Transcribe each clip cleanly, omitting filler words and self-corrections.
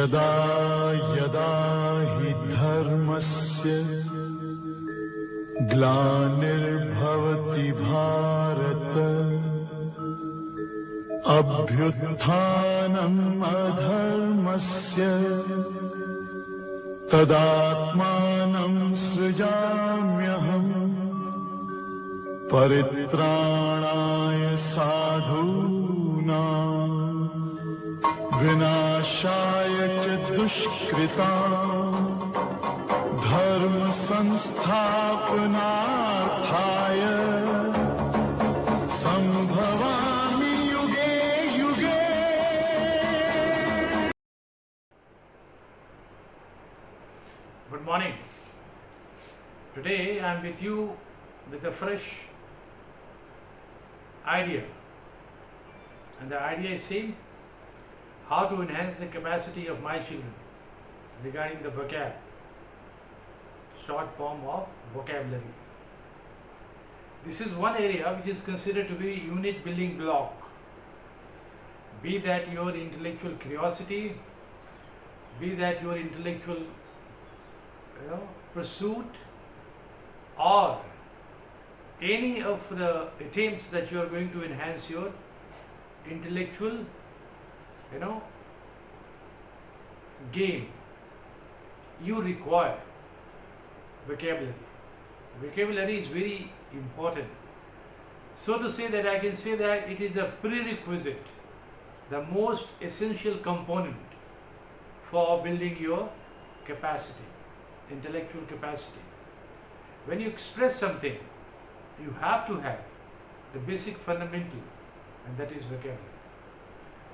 यदा यदा हि धर्मस्य ग्लानिर्भवति भारत अभ्युत्थानम् अधर्मस्य तदात्मानं सृजाम्यहम् परित्राणाय साधूनां विनाशाय च दुष्कृतां धर्म संस्थापनार्थाय संभवामि युगे युगे. Good morning. Today I am with you with a fresh idea, and the idea is same: how to enhance the capacity of my children regarding the vocab, short form of vocabulary. This is one area which is considered to be unit building block, be that your intellectual curiosity, be that your intellectual pursuit, or any of the attempts that you are going to enhance your intellectual gain, you require vocabulary. Vocabulary is very important. So to say that I can say that it is a prerequisite, the most essential component for building your capacity, intellectual capacity. When you express something, you have to have the basic fundamental, and that is vocabulary.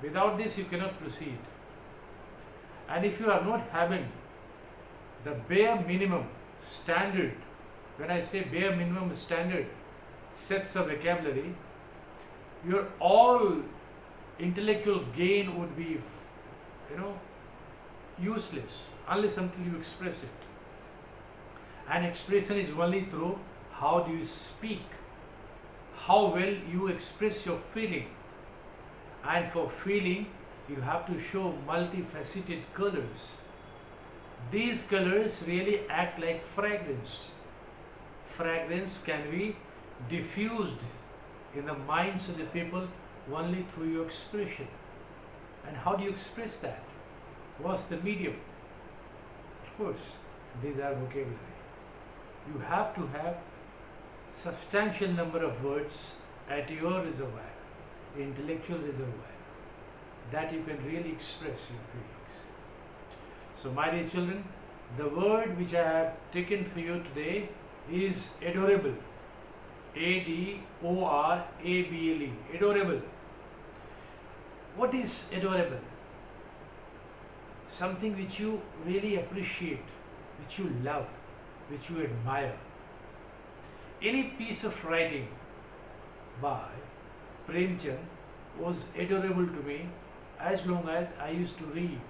Without this you cannot proceed. And if you are not having the bare minimum standard, when I say bare minimum standard sets of vocabulary, your all intellectual gain would be useless unless until you express it. And expression is only through how do you speak, how well you express your feeling. And for feeling, you have to show multifaceted colors. These colors really act like fragrance. Fragrance can be diffused in the minds of the people only through your expression. And how do you express that? What's the medium? Of course, these are vocabulary. You have to have substantial number of words at your reservoir, intellectual reservoir, that you can really express your feelings. So my dear children, the word which I have taken for you today is adorable. A-D-O-R-A-B-L-E, adorable. What is adorable? Something which you really appreciate, which you love, which you admire. Any piece of writing by Premchand was adorable to me as long as I used to read.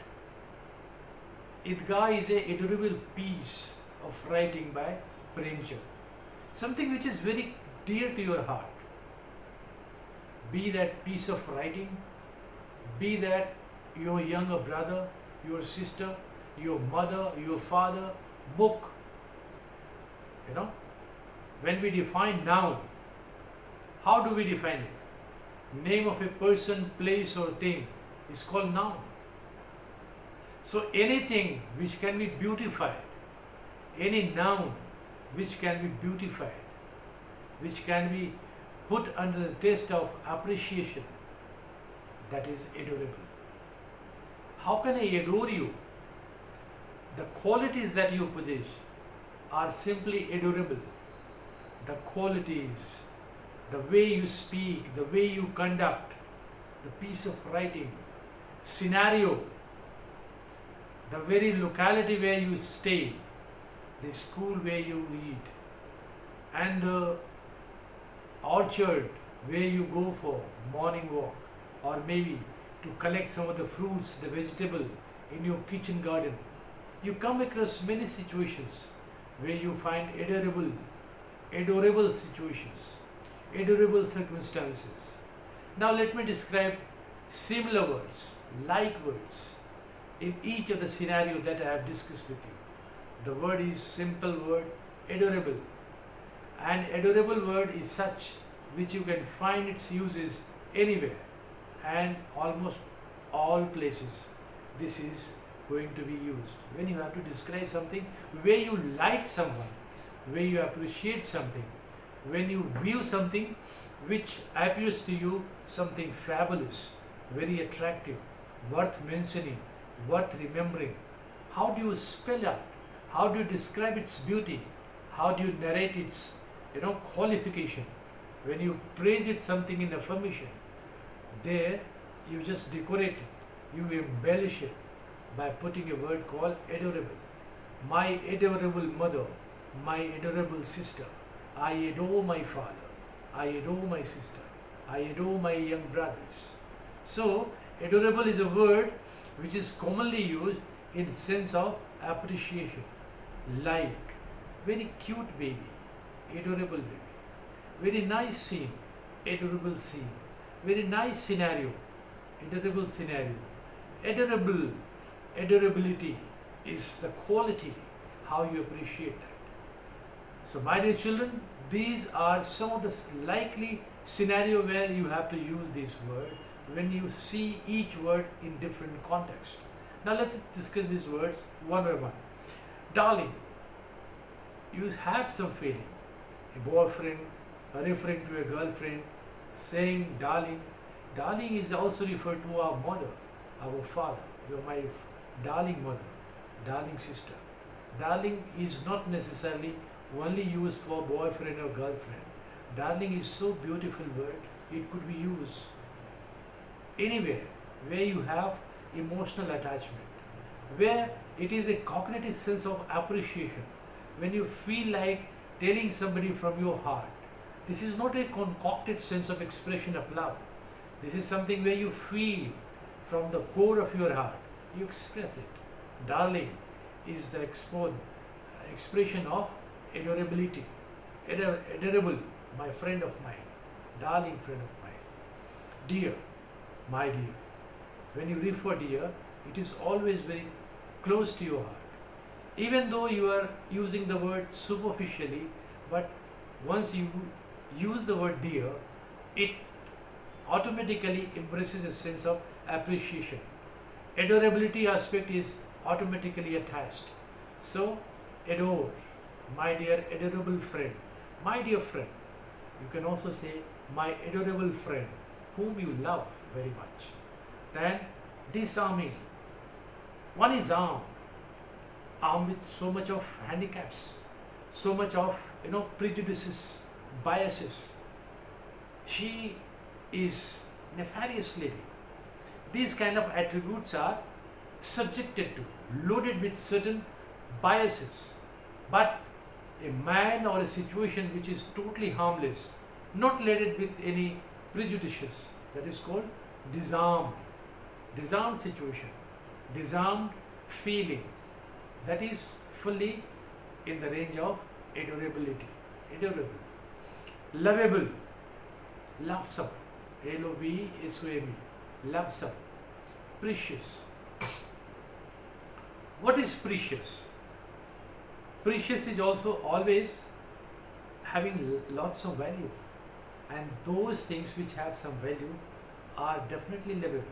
Idgah is an adorable piece of writing by Premchand. Something which is very dear to your heart. Be that piece of writing, be that your younger brother, your sister, your mother, your father, book. When we define noun, how do we define it? Name of a person, place or thing is called noun. So anything which can be beautified, any noun which can be beautified, which can be put under the test of appreciation, that is adorable. How can I adore you? The qualities that you possess are simply adorable. The qualities, the way you speak, the way you conduct, the piece of writing, scenario, the very locality where you stay, the school where you read, and the orchard where you go for morning walk, or maybe to collect some of the fruits, the vegetable in your kitchen garden. You come across many situations where you find adorable situations, adorable circumstances. Now let me describe similar words, like words, in each of the scenario that I have discussed with you. The word is simple word, adorable. And adorable word is such which you can find its uses anywhere and almost all places. This is going to be used when you have to describe something where you like someone, where you appreciate something, when you view something which appears to you something fabulous, very attractive, worth mentioning, worth remembering. How do you spell out? How do you describe its beauty? How do you narrate its qualification? When you praise it something in affirmation, there you just decorate it, you embellish it by putting a word called adorable. My adorable mother, my adorable sister, I adore my father, I adore my sister, I adore my young brothers. So adorable is a word which is commonly used in sense of appreciation, like very cute baby, adorable baby, very nice scene, adorable scene, very nice scenario, adorable scenario. Adorability is the quality, how you appreciate that. So my dear children, these are some of the likely scenario where you have to use this word when you see each word in different context. Now let's discuss these words one by one. Darling, you have some feeling. A boyfriend, referring to a girlfriend, saying darling. Darling is also referred to our mother, our father. You are my darling mother, darling sister. Darling is not necessarily only used for boyfriend or girlfriend. Darling is so beautiful word, it could be used anywhere where you have emotional attachment, where it is a cognitive sense of appreciation, when you feel like telling somebody from your heart. This is not a concocted sense of expression of love. This is something where you feel from the core of your heart, you express it. Darling is the expression of adorability. Adorable, my friend of mine, darling friend of mine. Dear, my dear. When you refer dear, it is always very close to your heart. Even though you are using the word superficially, but once you use the word dear, it automatically embraces a sense of appreciation. Adorability aspect is automatically attached. So, adore, my dear adorable friend, my dear friend. You can also say, my adorable friend, whom you love very much. Then, disarming. One is armed with so much of handicaps, so much of prejudices, biases. She is nefarious lady. These kind of attributes are subjected to, loaded with certain biases. But a man or a situation which is totally harmless, not loaded with any prejudices, that is called disarmed. Disarmed situation, disarmed feeling, that is fully in the range of adorability. Adorable. Lovable, lovesome, L-O-V-E-S-O-M-E, lovesome. Precious. What is precious? Precious is also always having lots of value, and those things which have some value are definitely lovable.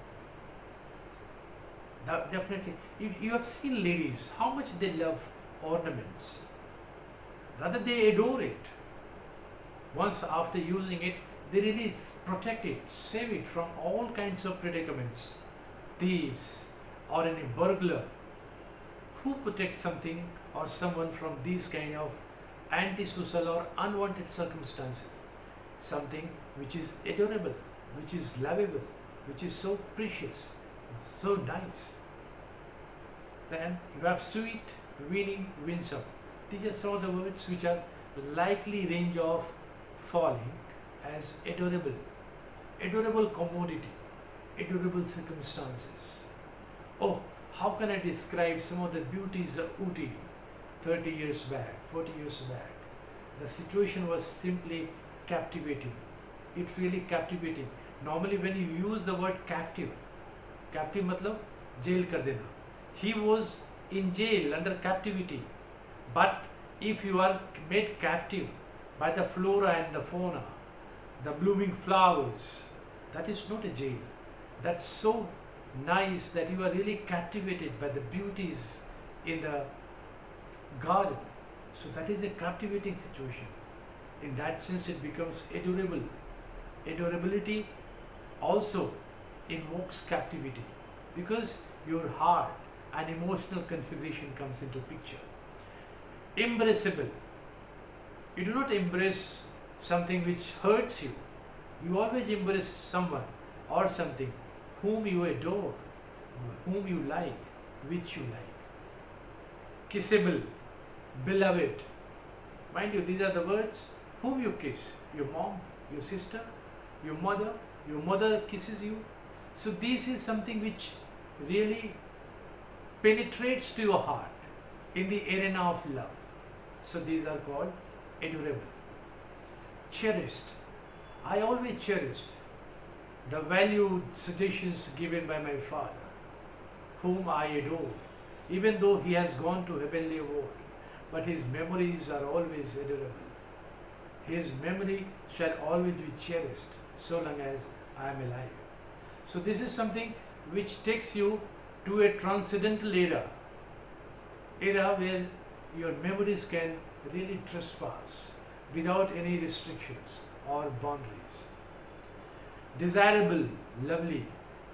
Definitely, you have seen ladies, how much they love ornaments. Rather, they adore it. Once after using it, they really protect it, save it from all kinds of predicaments. Thieves or any burglar. Who protects something or someone from these kind of antisocial or unwanted circumstances? Something which is adorable, which is lovable, which is so precious, so nice. Then you have sweet, winning, winsome. These are some of the words which are likely range of falling as adorable. Adorable commodity, adorable circumstances. Oh, how can I describe some of the beauties of Ooty 30 years back, 40 years back? The situation was simply captivating. It's really captivating. Normally when you use the word captive, captive मतलब jail कर देना. He was in jail under captivity. But if you are made captive by the flora and the fauna, the blooming flowers, that is not a jail. That's so nice that you are really captivated by the beauties in the garden. So that is a captivating situation. In that sense, it becomes adorable. Adorability also invokes captivity because your heart and emotional configuration comes into picture. Embraceable. You do not embrace something which hurts you. You always embrace someone or something whom you adore, whom you like, which you like. Kissable, beloved. Mind you, these are the words whom you kiss. Your mom, your sister, your mother kisses you. So this is something which really penetrates to your heart in the arena of love. So these are called adorable. Cherished. I always cherished the valued suggestions given by my father, whom I adore, even though he has gone to heavenly abode, but his memories are always adorable. His memory shall always be cherished so long as I am alive. So this is something which takes you to a transcendental era where your memories can really trespass without any restrictions or boundaries. Desirable, lovely.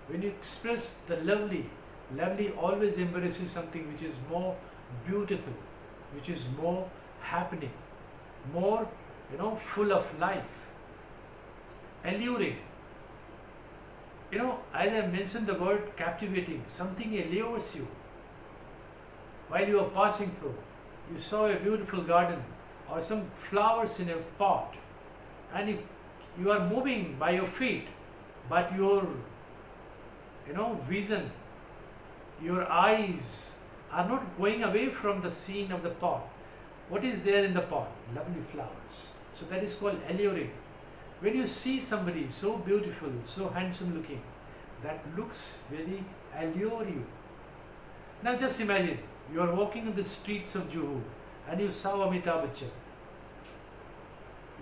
When you express the lovely, lovely always embraces something which is more beautiful, which is more happening, more full of life. Alluring. As I mentioned the word captivating, something allures you. While you are passing through, you saw a beautiful garden or some flowers in a pot, and you are moving by your feet, but your vision, your eyes are not going away from the scene of the pot. What is there in the pot? Lovely flowers. So that is called alluring. When you see somebody so beautiful, so handsome looking, that looks very allure you. Now just imagine, you are walking in the streets of Juhu and you saw Amitabh Bachchan.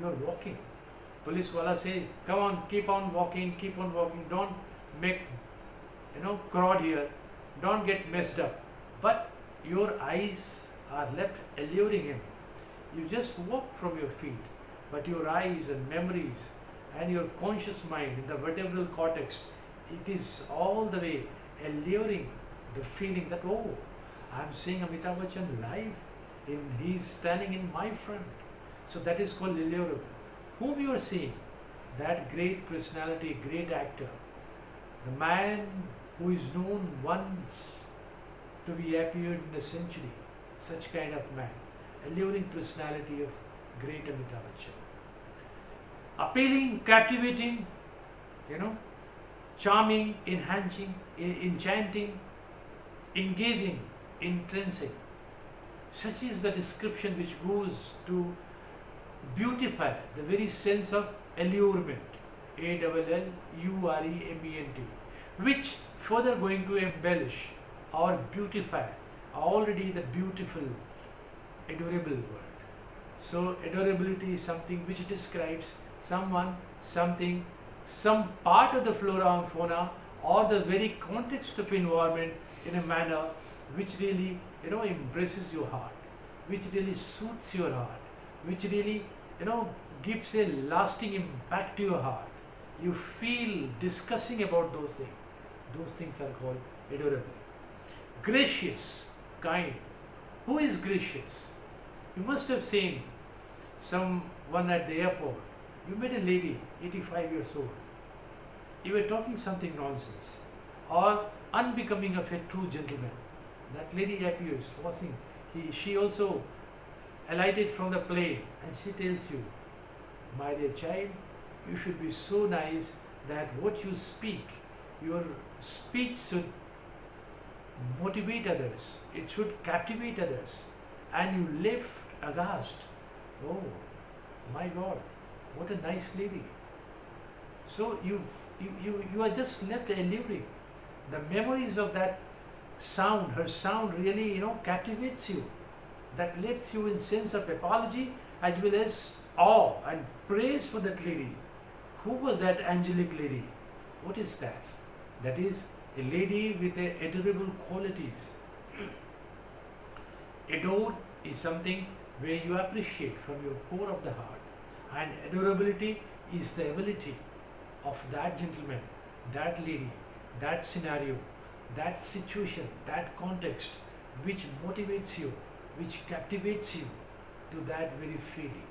You are walking. Police wala say, come on, keep on walking, don't make crowd here, don't get messed up. But your eyes are left alluring him. You just walk from your feet, but your eyes and memories and your conscious mind in the vertebral cortex, it is all the way alluring the feeling that, oh, I am seeing Amitabh Bachchan live, he is standing in my front. So that is called allurable. Whom you are seeing, that great personality, great actor, the man who is known once to be appeared in a century, such kind of man, alluring personality of great Amitabh Bachchan. Appealing, captivating, charming, enhancing, enchanting, engaging, entrancing. Such is the description which goes to beautify the very sense of allurement, ALLUREMENT, which further going to embellish or beautify already the beautiful, adorable word. So adorability is something which describes someone, something, some part of the flora and fauna or the very context of environment in a manner which really embraces your heart, which really suits your heart, which really gives a lasting impact to your heart. You feel discussing about those things. Those things are called adorable. Gracious, kind. Who is gracious? You must have seen someone at the airport. You met a lady, 85 years old. You were talking something nonsense or unbecoming of a true gentleman. That lady appears, watching. She also alighted from the plane and she tells you, my dear child, you should be so nice that what you speak, your speech should motivate others, it should captivate others, and you left aghast. Oh my God, what a nice lady. So you are just left alluring. The memories of that sound, her sound really, captivates you. That lifts you in sense of apology as well as awe and praise for that lady. Who was that angelic lady? What is that? That is a lady with adorable qualities. Adore is something where you appreciate from your core of the heart, and adorability is the ability of that gentleman, that lady, that scenario, that situation, that context which motivates you, which captivates you to that very feeling.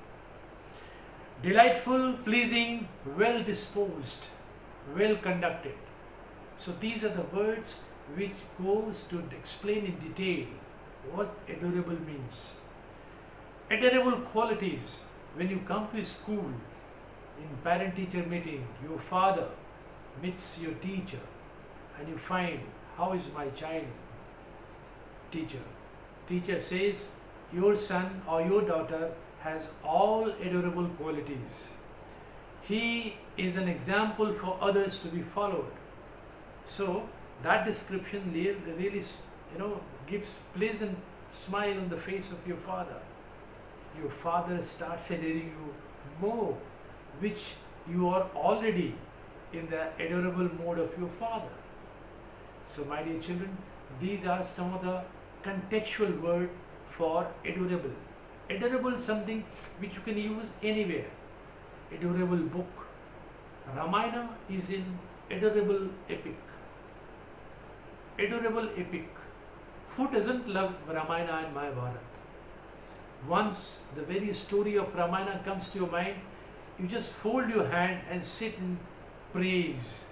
Delightful, pleasing, well disposed, well conducted. So these are the words which goes to explain in detail what adorable means. Adorable qualities. When you come to school, in parent-teacher meeting, your father meets your teacher and you find, how is my child? Teacher. Teacher says, your son or your daughter has all adorable qualities. He is an example for others to be followed. So that description really, gives pleasant smile on the face of your father. Your father starts adoring you more, which you are already in the adorable mode of your father. So my dear children, these are some of the contextual words for adorable. Adorable is something which you can use anywhere. Adorable book. Ramayana is an adorable epic. Adorable epic. Who doesn't love Ramayana and Mahabharata? Once the very story of Ramayana comes to your mind, you just fold your hand and sit in praise,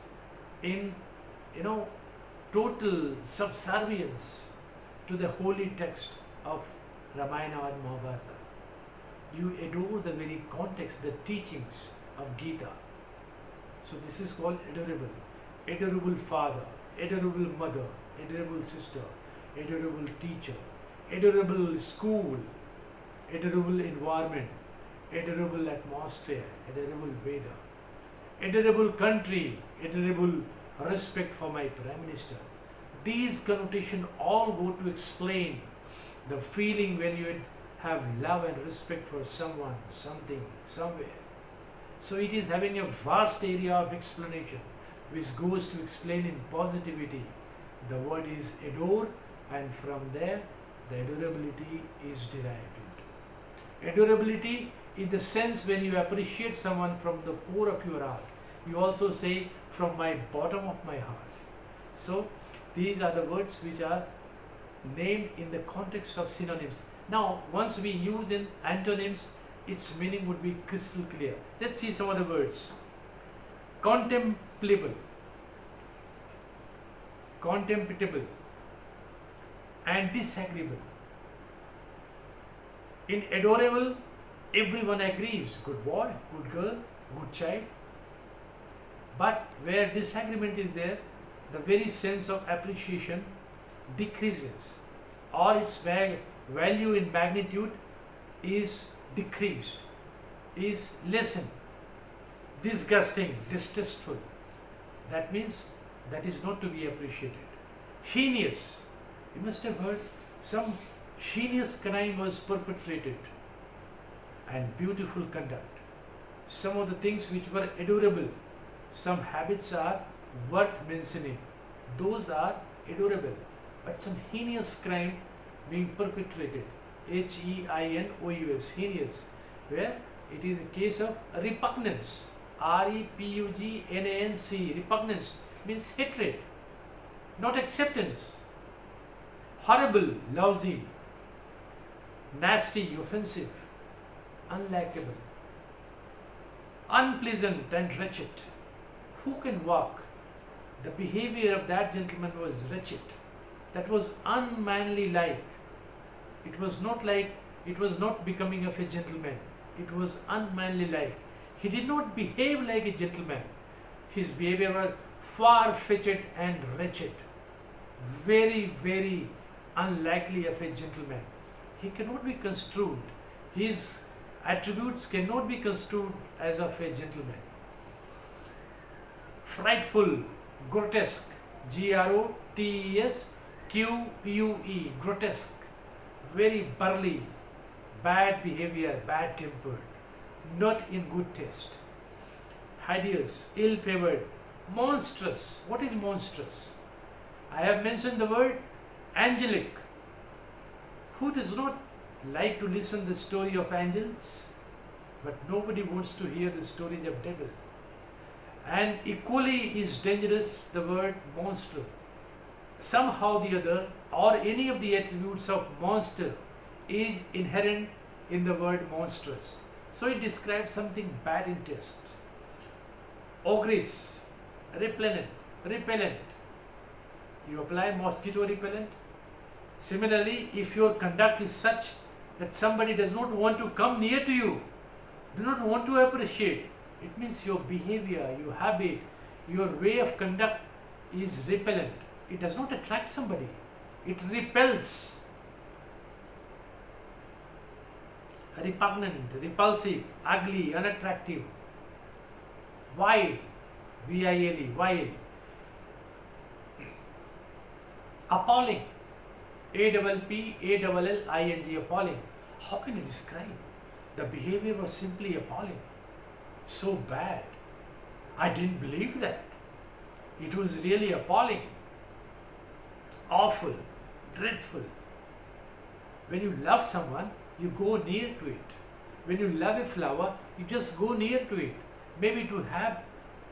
in total subservience to the holy text of Ramayana and Mahabharata. You adore the very context, the teachings of Gita. So this is called adorable. Adorable father, adorable mother, adorable sister, adorable teacher, adorable school, adorable environment, adorable atmosphere, adorable weather, adorable country, adorable respect for my Prime Minister. These connotations all go to explain the feeling when you have love and respect for someone, something, somewhere. So it is having a vast area of explanation which goes to explain in positivity. The word is adore, and from there the adorability is derived into. Adorability in the sense when you appreciate someone from the core of your heart. You also say from my bottom of my heart. So these are the words which are named in the context of synonyms. Now once we use in antonyms, its meaning would be crystal clear. Let's see some of the words. Contemplable, contemptible, and disagreeable. In adorable, everyone agrees, good boy, good girl, good child. But where disagreement is there, the very sense of appreciation decreases, or its value in magnitude is decreased, is lessened, disgusting, distasteful. That means that is not to be appreciated. Heinous. You must have heard some heinous crime was perpetrated, and beautiful conduct. Some of the things which were adorable, some habits are worth mentioning. Those are adorable. But some heinous crime being perpetrated, H-E-I-N-O-U-S, heinous, where it is a case of repugnance, R-E-P-U-G-N-A-N-C, repugnance means hatred, not acceptance. Horrible, lousy, nasty, offensive, unlikable, unpleasant and wretched. Who can walk? The behavior of that gentleman was wretched. That was unmanly like. It was not becoming of a gentleman. It was unmanly like. He did not behave like a gentleman. His behavior was far-fetched and wretched. Very, very unlikely of a gentleman. He cannot be construed. His attributes cannot be construed as of a gentleman. Frightful, grotesque, G-R-O-T-E-S-Q-U-E, QUE, grotesque, very burly, bad behavior, bad tempered, not in good taste, hideous, ill favored, monstrous. What is monstrous? I have mentioned the word angelic. Who does not like to listen the story of angels? But nobody wants to hear the story of devil. And equally is dangerous the word monster. Somehow the other, or any of the attributes of monster is inherent in the word monstrous. So it describes something bad in taste. Ogress, repellent. You apply mosquito repellent. Similarly, if your conduct is such that somebody does not want to come near to you, do not want to appreciate, it means your behavior, your habit, your way of conduct is repellent. It does not attract somebody, it repels. Repugnant, repulsive, ugly, unattractive, vile, VILE, vile, appalling, APPALLING, appalling. How can you describe? The behavior was simply appalling, so bad. I didn't believe that. It was really appalling, awful, dreadful. When you love someone, you go near to it. When you love a flower, you just go near to it, maybe to have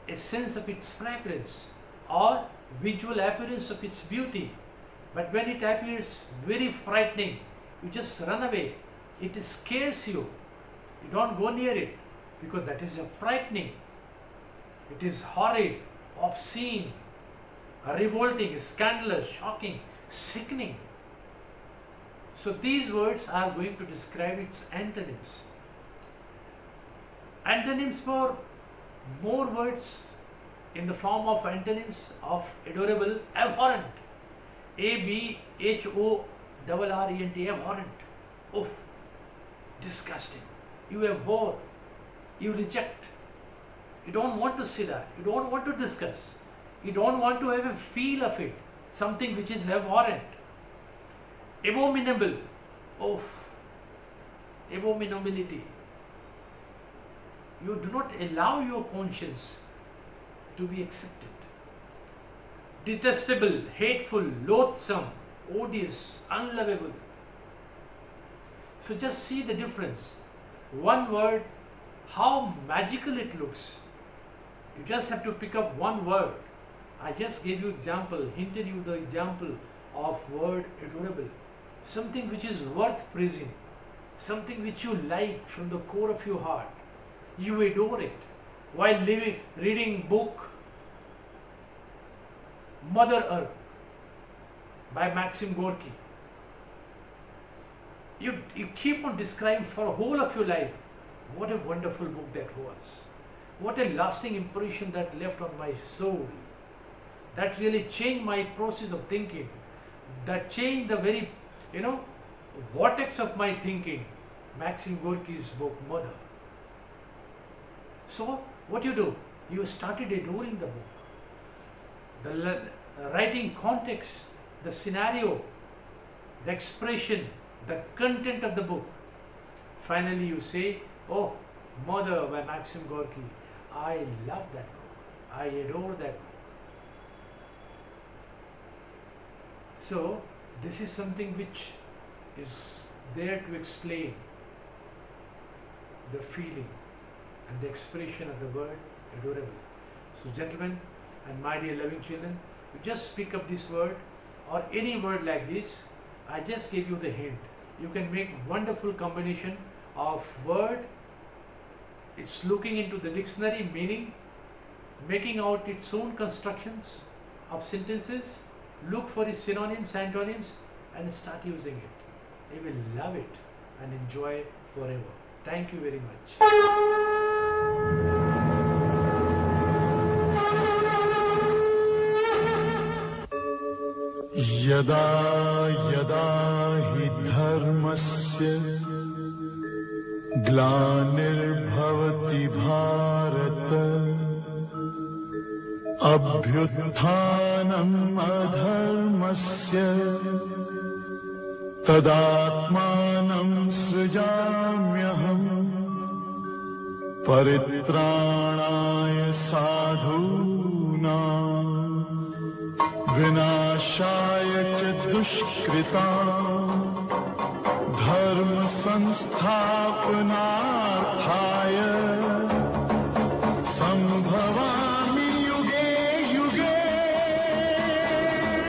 a sense of its fragrance or visual appearance of its beauty. But when it appears very frightening, you just run away. It scares you. You don't go near it because that is frightening. It is horrid, obscene, revolting, scandalous, shocking, sickening. So these words are going to describe its antonyms. Antonyms for more words in the form of antonyms of adorable, abhorrent. ABHORRENT, abhorrent. Oh, disgusting. You abhor, you reject. You don't want to see that. You don't want to discuss. You don't want to have a feel of it. Something which is abhorrent. Abominable. Oh, abominability. You do not allow your conscience to be accepted. Detestable, hateful, loathsome, odious, unlovable. So just see the difference. One word, how magical it looks. You just have to pick up one word. I just gave you example, hinted you the example of word adorable. Something which is worth praising. Something which you like from the core of your heart. You adore it. While reading book Mother Earth by Maxim Gorky. You keep on describing for a whole of your life. What a wonderful book that was. What a lasting impression that left on my soul. That really changed my process of thinking. That changed the very, vortex of my thinking. Maxim Gorky's book, Mother. So, what you do? You started adoring the book. The writing context, the scenario, the expression, the content of the book. Finally, you say, oh, Mother by Maxim Gorky. I love that book. I adore that book. So, this is something which is there to explain the feeling and the expression of the word adorable. So, gentlemen and my dear loving children, you just pick up this word or any word like this. I just gave you the hint. You can make wonderful combination of word. It's looking into the dictionary meaning, making out its own constructions of sentences, look for its synonyms, antonyms, and start using it. You will love it and enjoy forever. Thank you very much. यदा यदा हि धर्मस्य ग्लानिर्भवति भारत अभ्युत्थानम् अधर्मस्य तदात्मानं सृजाम्यहम् परित्राणाय साधूनां विनाशाय च दुष्कृताम् धर्म संस्थापनार्थाय संभवामि